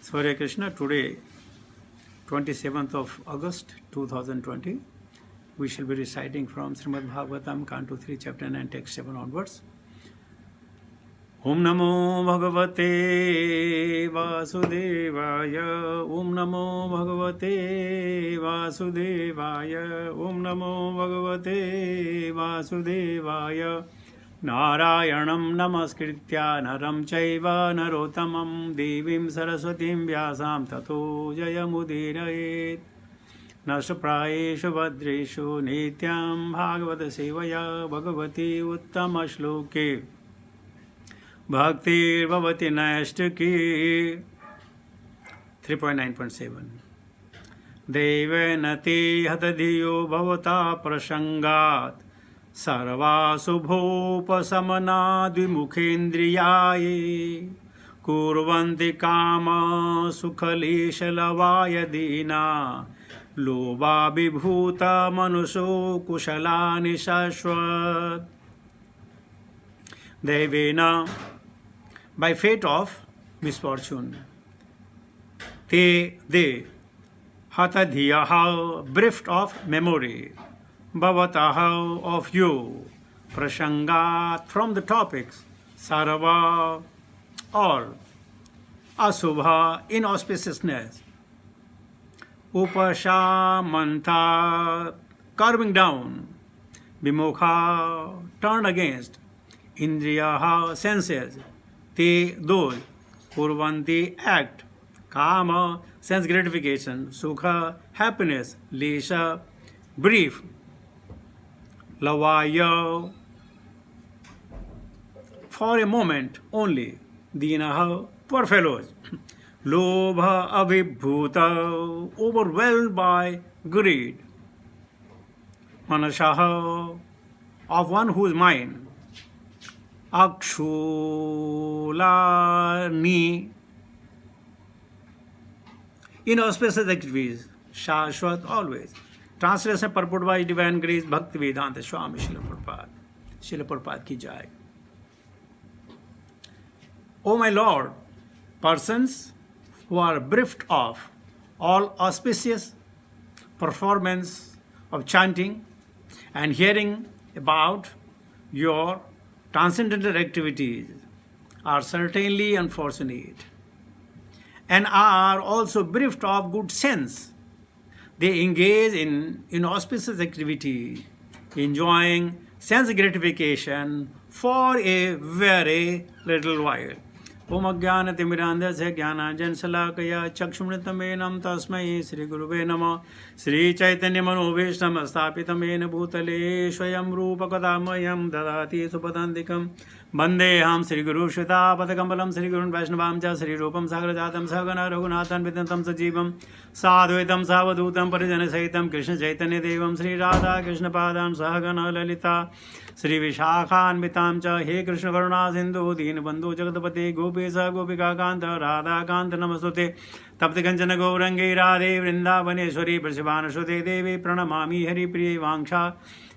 So Hare Krishna, today 27th of August 2020, we shall be reciting from Srimad Bhagavatam, Canto 3, Chapter 9, Text 7 onwards. Om Namo Bhagavate Vasudevaya, Om Namo Bhagavate Vasudevaya, Om Namo Bhagavate Vasudevaya. Narayanam namaskritya naram chaiva narottamam devim saraswatim vyasam tato jayamudirayet. Nashprayeshu vadreshu nityam bhagavata sevaya bhagavati uttama shloke bhaktir bhavati naistaki. 3.9.7 Devenati hatadiyo bhavata prasangat सर्वाशुभोपशमनाद्विमुखेन्द्रियाये कुर्वन्ति काम सुखलेशलवायदीना लोभाभिभूत मनुषो कुशलानि शाश्वत. Devena, by fate of misfortune, they hatadhiyaha, bereft of memory, bhavataha, of you, prasangat, from the topics, sarva, all, asubha, inauspiciousness, upashamanta, carving down, vimukha, turned against, indriyaha, senses, te, those, kurvanti, act, kama, sense gratification, sukha, happiness, lesha, brief, lavaya, for a moment only, dinaha, poor fellows, lobha avibhuta, overwhelmed by greed, manasaha, of one whose mind, akshulani, inauspicious activities, shashwat, always. Translation purport by Divine Grace Bhakti Vedanta Swami Srila Prabhupada. Srila Prabhupada ki jai. O my Lord, persons who are bereft of all auspicious performance of chanting and hearing about your transcendental activities are certainly unfortunate and are also bereft of good sense. They engage in inauspicious activity, enjoying sense gratification for a very little while. Om Ajnana Timirandasya Jnanaanjana Salakaya Chakshumritam Tasmai Sri Guruve Namah. Sri Chaitanya Manobhishtam Stapitam Ena Bhutale Swayam Rupa Kadamayam Dadati Supadandikam Bandeham Sri Guru Shveta Padakambalam Sri Gurun Vaishnavam Cha Sri Rupam Sagrajatam Sagana Raghunathan Vidantam Sajivam Sadhuitam Savadutam Parijana Sahitam Krishna Chaitanya Devam Sri Radha Krishna Padam Sahagana Lalita Sri Vishakhanvitam Cha He Krishna Karuna Sindhu Deenabandhu Jagatapati Gopesa Gopika Kanta Radha Kanta Namastute Tapti Kanchana Gaurangi Radhe Vrindavaneshwari Prasibhanashute Devi Pranamami Hari Priye Vangsha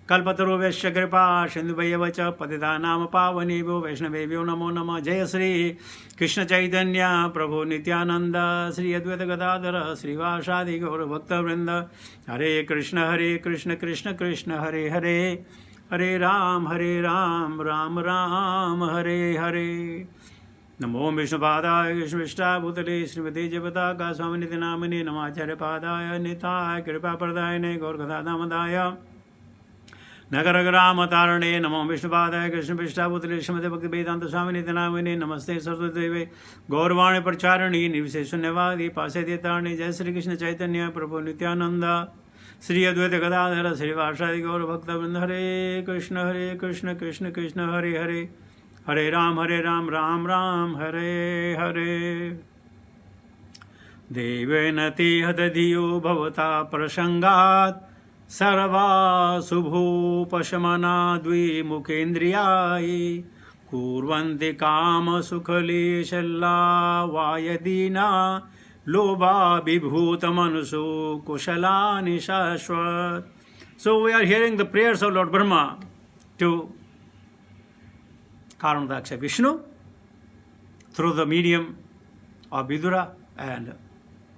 Kalpataru Vaishya Kripa Sindhuvayavacha Patitanam Pavanebhyo Vaishnavebhyo Namo Namah. Jaya Sri Krishna Chaitanya Prabhu Nityananda Sri Advaita Gadadhara Sri Vasadi Gaura Bhakta Vrinda. Hare Krishna Krishna Krishna Hare Hare Hare Ram Ram Ram Hare Hare. Namo Vishnu Padaya Krishna Vishta Bhutale Srimati Javataka Swami Nityanamani Namacharya Padaya Nithaya Kripa Pradayane Gaur Gatha Damadaya Nagaragama Tarane Namo Vishnu Padaya Krishna Vishta Bhutale Srimati Bhakti Vedanta Swami Nityanamani Namaste Saraswati Deve Gaurvani Pracharani Nivseshunevadi Paseti Tarani Jai Sri Krishna Chaitanya Prabhu Nityananda Sri Advaita Gadadhara Sri Vasadi Gaur Bhakta Vrinda. Hare Krishna Krishna Hare Hare Hare Ram Ram Hare Hare. Devenati hatadiyo bhavata prasangat sarva subhopashamana dvimukhendriyaye kurvanti kama sukhaleshalla vayadina lobha vibhuta manuso kushalani shashwat. So we are hearing the prayers of Lord Brahma to Karanadaksha Vishnu through the medium of Vidura. And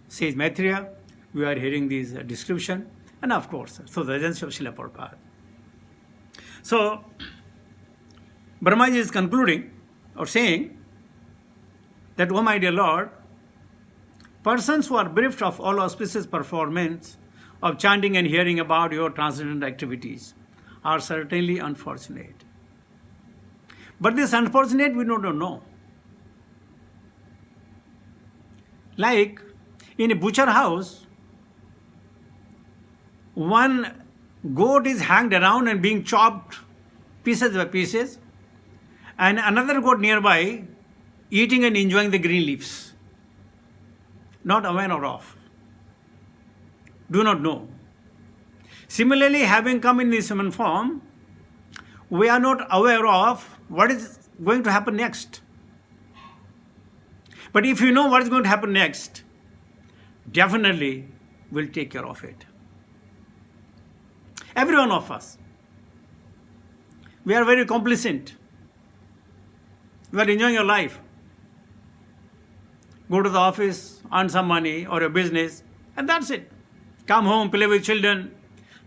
says Maitreya, we are hearing this description, and of course, so the agency of Srila Prabhupada. So, Brahmaji is concluding or saying that, oh my dear Lord, persons who are bereft of all auspicious performance of chanting and hearing about your transcendental activities are certainly unfortunate. But this unfortunate we don't know. Like in a butcher house, one goat is hanged around and being chopped pieces by pieces, and another goat nearby eating and enjoying the green leaves. Not aware of, do not know. Similarly, having come in this human form, we are not aware of what is going to happen next. But if you know what is going to happen next, definitely we'll take care of it. Every one of us. We are very complacent. We are enjoying your life. Go to the office, earn some money or a business, and that's it. Come home, play with children,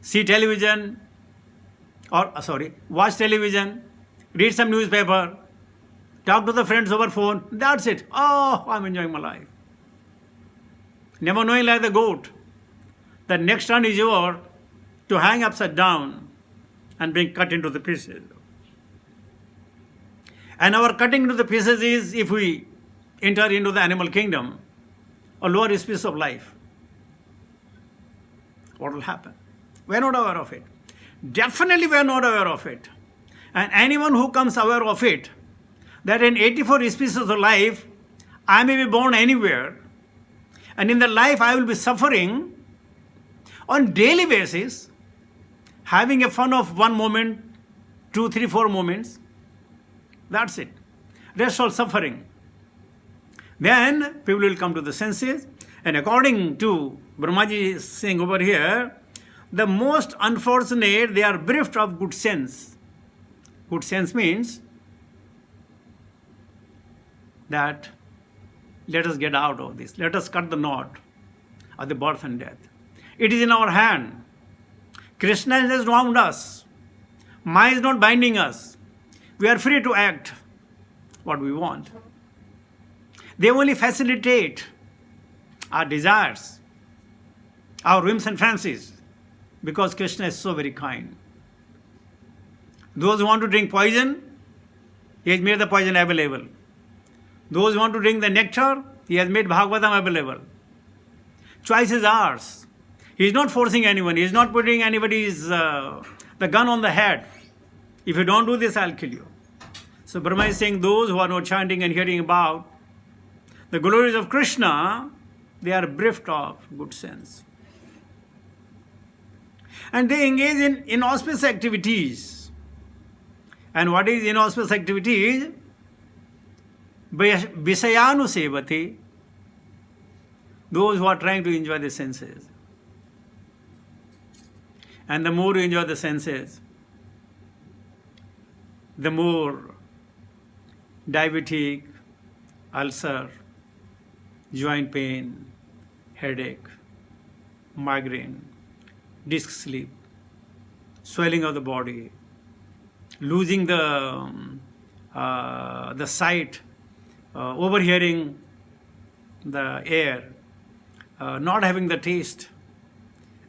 see television, watch television, read some newspaper, talk to the friends over phone. That's it. Oh, I'm enjoying my life. Never knowing, like the goat, the next turn is yours to hang upside down and being cut into the pieces. And our cutting into the pieces is if we enter into the animal kingdom, a lower species of life. What will happen? We are not aware of it. Definitely we are not aware of it. And anyone who comes aware of it, that in 84 species of life, I may be born anywhere, and in the life I will be suffering on daily basis, having a fun of one moment, 2, 3, 4 moments. That's it. Rest all suffering. Then people will come to the senses, and according to Brahmaji is saying over here, the most unfortunate, they are bereft of good sense. Good sense means that let us get out of this. Let us cut the knot of the birth and death. It is in our hand. Krishna has wound us. Maya is not binding us. We are free to act what we want. They only facilitate our desires, our whims and fancies, because Krishna is so very kind. Those who want to drink poison, he has made the poison available. Those who want to drink the nectar, he has made Bhagavatam available. Choice is ours. He is not forcing anyone. He is not putting anybody's the gun on the head. If you don't do this, I'll kill you. So Brahma is saying those who are not chanting and hearing about the glories of Krishna, they are bereft of good sense. And they engage in inauspicious activities. And what is inauspicious activities? Visayanu sevati, those who are trying to enjoy the senses. And the more you enjoy the senses, the more diabetic, ulcer, joint pain, headache, migraine, disc sleep, swelling of the body, losing the sight, overhearing the air, not having the taste,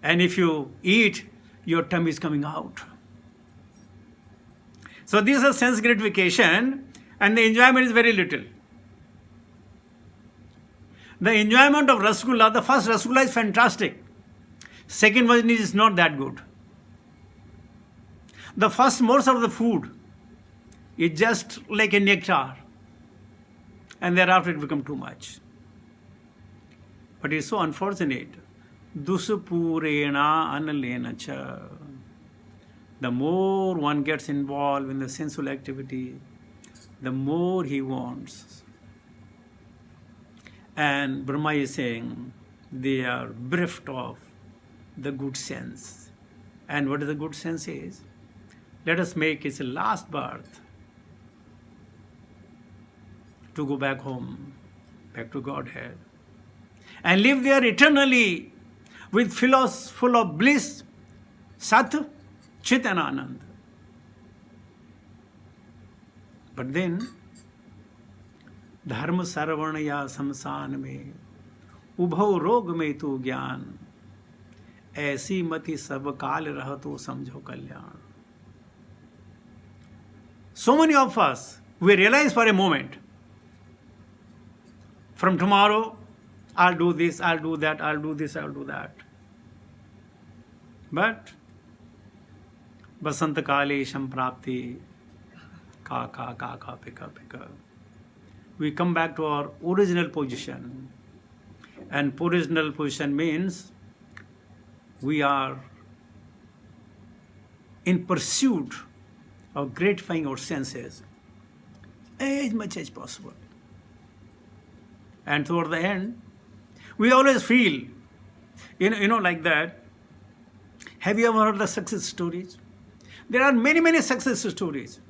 and if you eat, your tummy is coming out. So this is sense gratification, and the enjoyment is very little. The enjoyment of rasgulla, the first rasgulla is fantastic. Second one is not that good. The first morsel of the food is just like a nectar, and thereafter it becomes too much. But it's so unfortunate. Dusupurena analena cha. The more one gets involved in the sensual activity, the more he wants. And Brahma is saying they are bereft of the good sense. And what is the good sense is? Let us make his last birth to go back home, back to Godhead, and live there eternally with full of bliss, Sat, Chit and Anand. But then, धर्म सरवण या शमशान में उभव रोग में तू ज्ञान, ऐसी मति सब काल रह तो समझो कल्याण. So many of us, we realize for a moment, from tomorrow, I'll do this, I'll do that, I'll do this, I'll do that. But, बसंत काले संप्राप्ति का pika. We come back to our original position. And original position means we are in pursuit of gratifying our senses as much as possible. And toward the end, we always feel, like that. Have you ever heard the success stories? There are many, many success stories.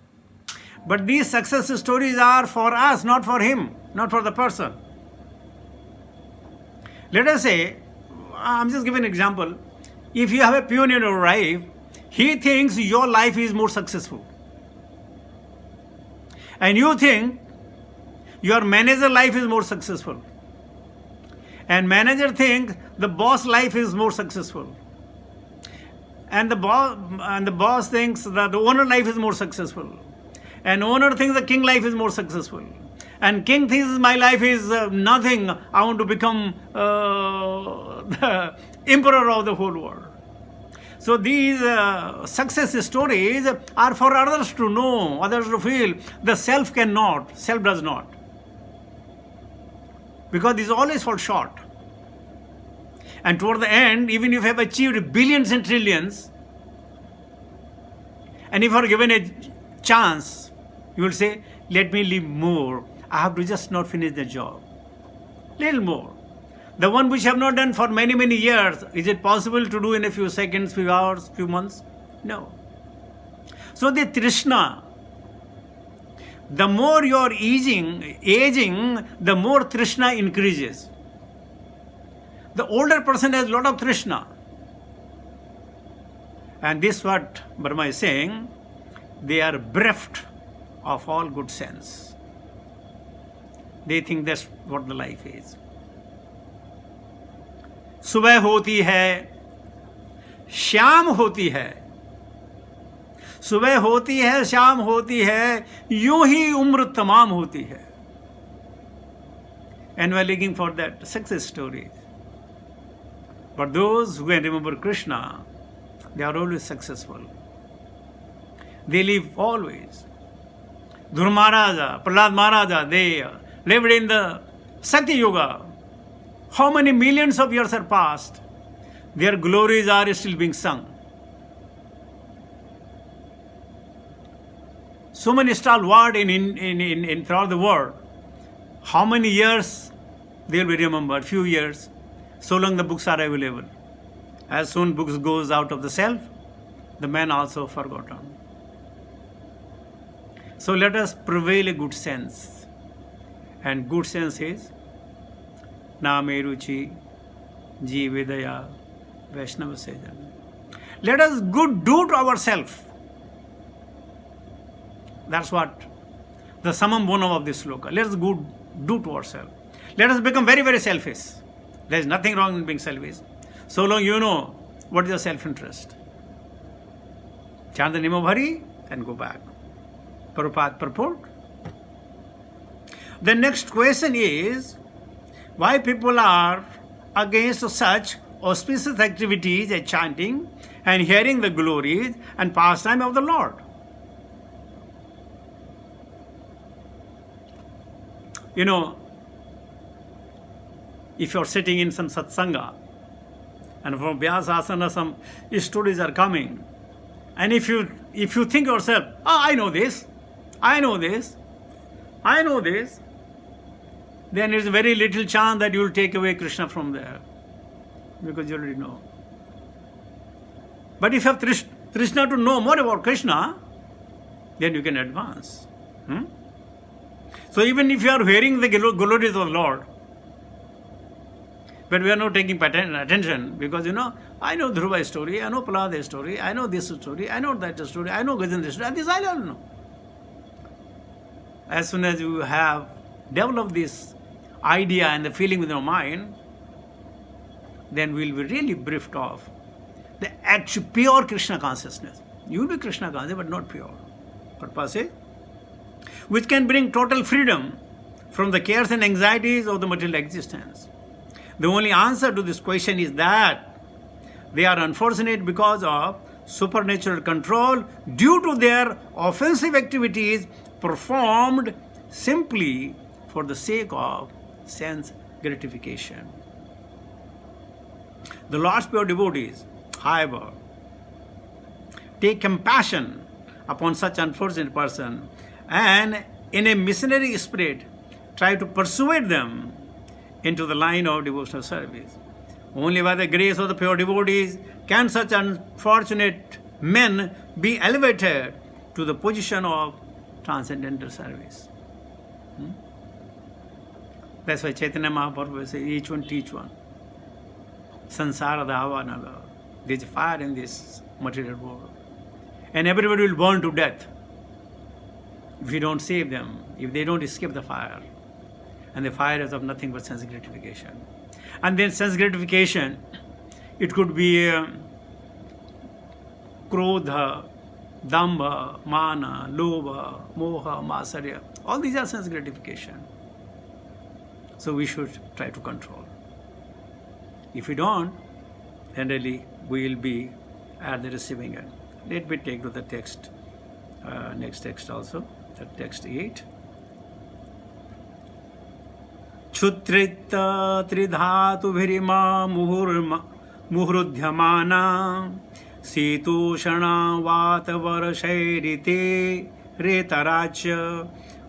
But these success stories are for us, not for him, not for the person. Let us say, I'm just giving an example. If you have a peon in your life, he thinks your life is more successful. And you think your manager life is more successful. And manager thinks the boss life is more successful. And the boss thinks that the owner life is more successful. And owner thinks the king life is more successful. And king thinks my life is nothing. I want to become the emperor of the whole world. So these success stories are for others to know, others to feel. The self cannot, self does not. Because this always falls short. And toward the end, even if you have achieved billions and trillions, and if you are given a chance, you will say, let me live more. I have to just not finish the job. Little more. The one which I have not done for many, many years, is it possible to do in a few seconds, few hours, few months? No. So the Trishna, the more you are aging, the more Trishna increases. The older person has a lot of Trishna. And this is what Brahma is saying, they are bereft of all good sense. They think that's what the life is. सुबह होती है, शाम होती है. सुबह होती है, शाम होती है, यूं ही उम्र तमाम होती है. And we are looking for that success story. But those who can remember Krishna, they are always successful. They live always. Dhruva Maharaja, Prahlad Maharaja, they lived in the Satya Yuga. How many millions of years are passed? Their glories are still being sung. So many stalwart in throughout the world. How many years they will be remembered? Few years. So long the books are available. As soon books goes out of the self, the man also forgotten. So let us prevail a good sense. And good sense is Name Ruchi, Jividaya, Vaishnava Sejan. Let us do to ourselves. That's what the summum bonum of this sloka. Let us do to ourselves. Let us become very, very selfish. There is nothing wrong in being selfish. So long you know what is your self-interest. Chant the name of Hari and go back. Prabhupada purport. The next question is, why people are against such auspicious activities as chanting and hearing the glories and pastime of the Lord? You know, if you are sitting in some satsanga and from Vyasasana some stories are coming, and if you think yourself, I know this, then there is very little chance that you will take away Krishna from there, because you already know. But if you have Krishna to know more about Krishna, then you can advance. So even if you are hearing the glories of the Lord, But we are not taking attention because, I know Dhruva's story, I know Prahlada's story, I know this story, I know that story, I know Gajendra's story, and this I don't know. As soon as you have developed this idea and the feeling within your mind, then we will be really briefed off the actual pure Krishna consciousness. You will be Krishna conscious, but not pure. Purpose is, which can bring total freedom from the cares and anxieties of the material existence. The only answer to this question is that they are unfortunate because of supernatural control due to their offensive activities performed simply for the sake of sense gratification. The Lord's pure devotees, however, take compassion upon such unfortunate person and in a missionary spirit try to persuade them into the line of devotional service. Only by the grace of the pure devotees can such unfortunate men be elevated to the position of transcendental service. That's why Chaitanya Mahaprabhu says, each one teach one. Sansara dhavanala. There's fire in this material world. And everybody will burn to death if we don't save them, if they don't escape the fire. And the fire is of nothing but sense gratification. And then sense gratification, it could be krodha, dambha, mana, lobha, moha, masarya. All these are sense gratification. So we should try to control. If we don't, then really we will be at the receiving end. Let me take to the text, next text also, the text 8. Chutrita tridhatu virima muhrudhyamana sitoshana vatavarshairite retaracha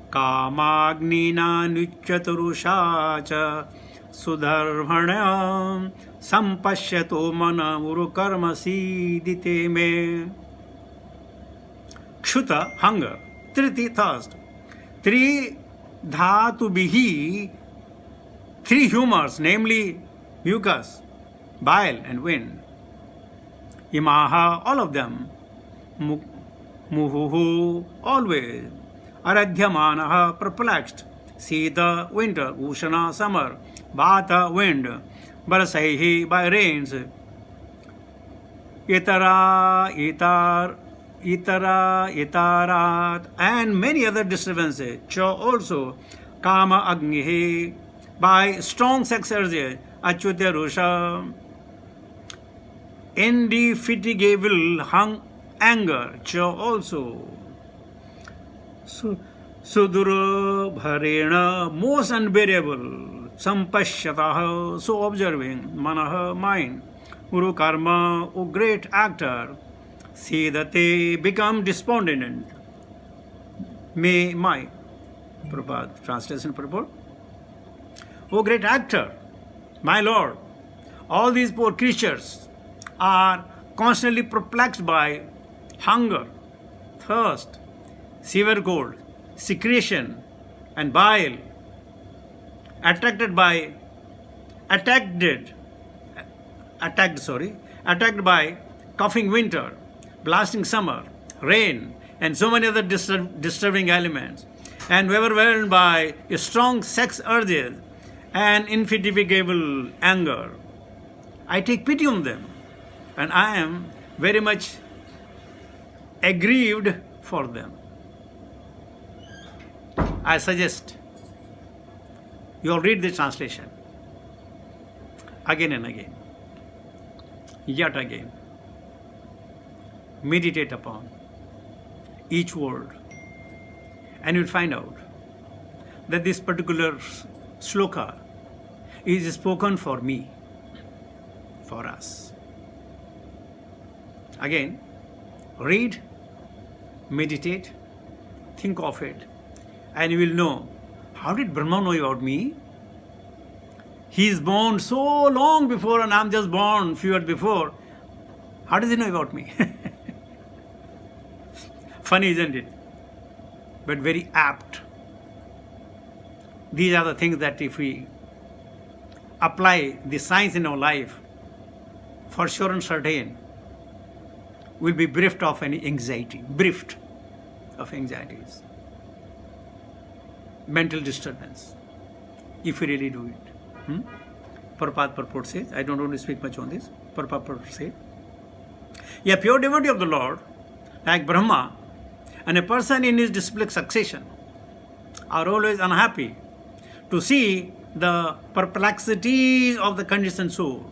kamagnina nichaturushacha sudharvana sampashyato mana urukarma sidite me. Kshuta, hunger. Triti, thirst. Tri dhatu bihi, three humors, namely mucus, bile and wind. Imaha, all of them. Muhuhu, always. Aradhyamanaha, perplexed. Sita, winter. Ushana, summer. Vata, wind. Barasaihi, by rains. Itarat, and many other disturbances. Cha also. Kama, agnihi, by strong sex urges. Achyutya, rusha. Indefatigable anger. Cha also. Sudura bharena, most unbearable. Sampashyataha, so observing. Manaha, mind. Guru karma, O great actor. See that they become despondent. May my. Prabhupada, translation purport. O great actor, my Lord, all these poor creatures are constantly perplexed by hunger, thirst, severe cold, secretion, and bile, attacked by coughing winter, blasting summer, rain, and so many other disturbing elements, and overwhelmed by strong sex urges and indefatigable anger. I take pity on them, and I am very much aggrieved for them. I suggest you all read the translation again and again, yet again. Meditate upon each word, and you'll find out that this particular shloka is spoken for me, for us. Again, read, meditate, think of it, and you will know, how did Brahma know about me? He is born so long before, and I'm just born few years before. How does he know about me? Funny, isn't it? But very apt. These are the things that if we apply the science in our life, for sure and certain, we'll be bereft of any anxiety, bereft of anxieties, mental disturbance, if we really do it. Prabhupada purport says, I don't want to speak much on this. Prabhupada purport says, a pure devotee of the Lord, like Brahma, and a person in his disciplic succession, are always unhappy to see the perplexities of the conditioned soul,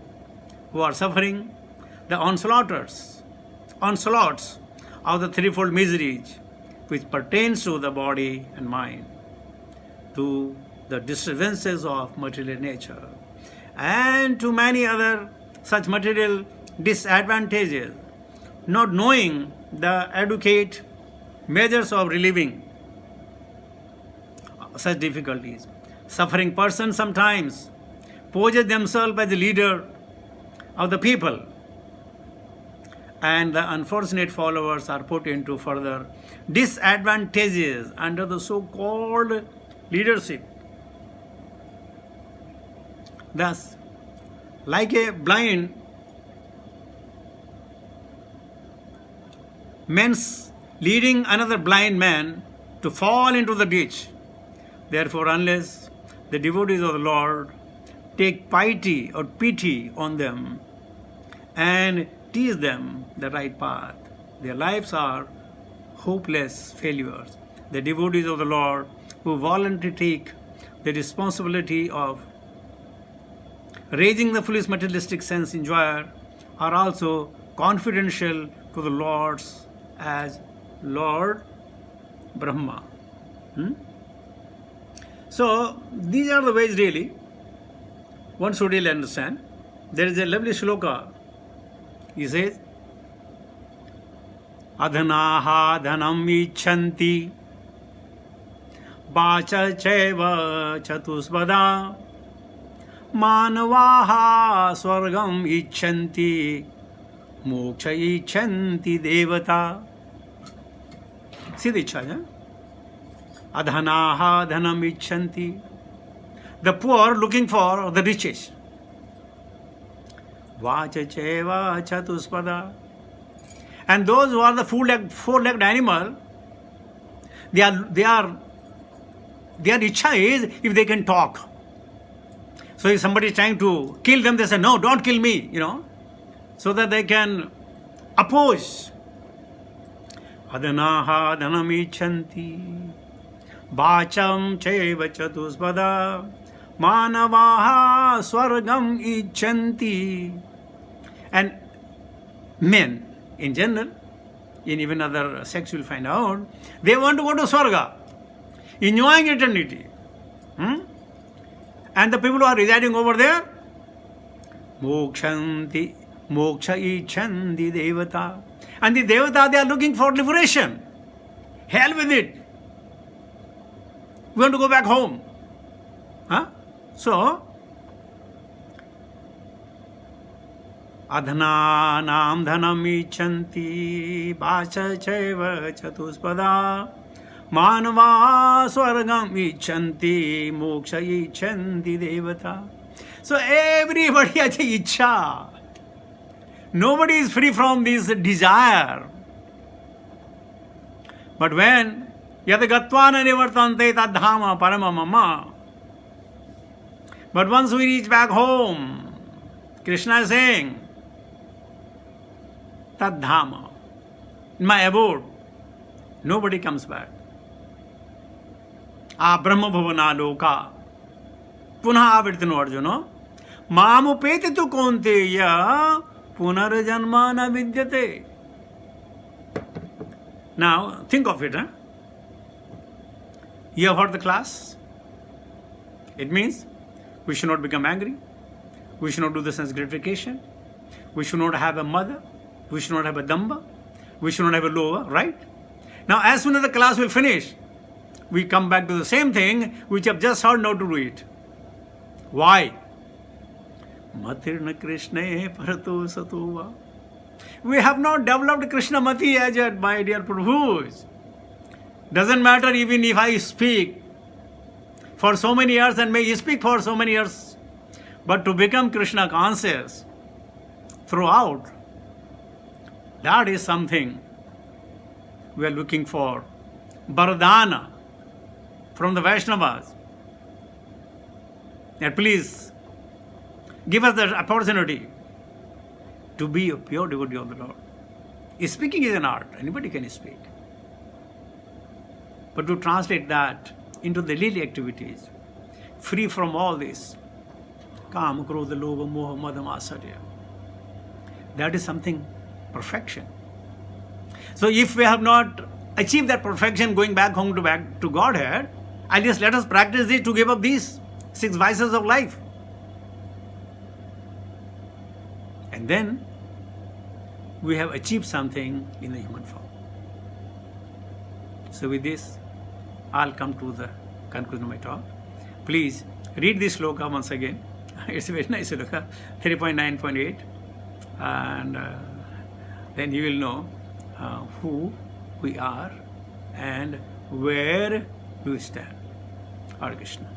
who are suffering the onslaughts of the threefold miseries which pertains to the body and mind, to the disturbances of material nature, and to many other such material disadvantages, not knowing the adequate measures of relieving such difficulties. Suffering persons sometimes poses themselves as the leader of the people, and the unfortunate followers are put into further disadvantages under the so-called leadership. Thus, like a blind man's leading another blind man to fall into the ditch, therefore, unless the devotees of the Lord take pity on them and teach them the right path, their lives are hopeless failures. The devotees of the Lord who voluntarily take the responsibility of raising the foolish materialistic sense enjoyer are also confidential to the Lords as Lord Brahma. So, these are the ways really one should really understand. There is a lovely shloka. He says, Adhanaha dhanam ichanti Bacha cheva chatuspada Manavaha swargam ichanti Moksha ichanti devata. See the ichha, yeah? Adhanaha dhanam ichanti. The poor looking for the riches. Vacha cheva chatuspada. And those who are the four-legged animal, their ichha is if they can talk. So if somebody is trying to kill them, they say, no, don't kill me, so that they can oppose. Adhanaha dhanam ichanti Bacham cheva chatuspada Manavaha swargam ichanti. And men in general, in even other sects you'll find out, they want to go to Swarga, enjoying eternity. And the people who are residing over there, moksha ichanti devata. And the devata, they are looking for liberation. Hell with it. We want to go back home. So, adhananam dhanam ichanti Bacha cheva chatuspada Manava swargam ichanti Moksha ichanti devata. So everybody has a ichha. Nobody is free from this desire. But when yadagattvana nivartante tadhama paramamama. But once we reach back home, Krishna is saying, Tadhama, in my abode, nobody comes back. Brahma bhavana loka. Punha avirtino Arjuna. Mamupeti tu konteya punarjanma na vidyate. Now, think of it. You have heard the class. It means we should not become angry. We should not do the sense gratification. We should not have a mother. We should not have a damba. We should not have a lower, right? Now, as soon as the class will finish, we come back to the same thing which you have just heard, now to do it. Why? Matirna Krishna parato satova. We have not developed Krishna Mati as yet, my dear Prabhus. Doesn't matter even if I speak for so many years and may speak for so many years. But to become Krishna conscious throughout, that is something we are looking for. Vardhana from the Vaishnavas. And please give us the opportunity to be a pure devotee of the Lord. Speaking is an art, anybody can speak. But to translate that into the daily activities, free from all this, Kama, Krodha, Lobha, Moha, Mada, Matsarya, that is something perfection. So if we have not achieved that perfection going back to Godhead, at least let us practice it to give up these 6 vices of life. And then we have achieved something in the human form. So with this, I'll come to the conclusion of my talk. Please read this sloka once again. It's a very nice sloka, 3.9.8, and then you will know who we are and where do we stand. Hare Krishna.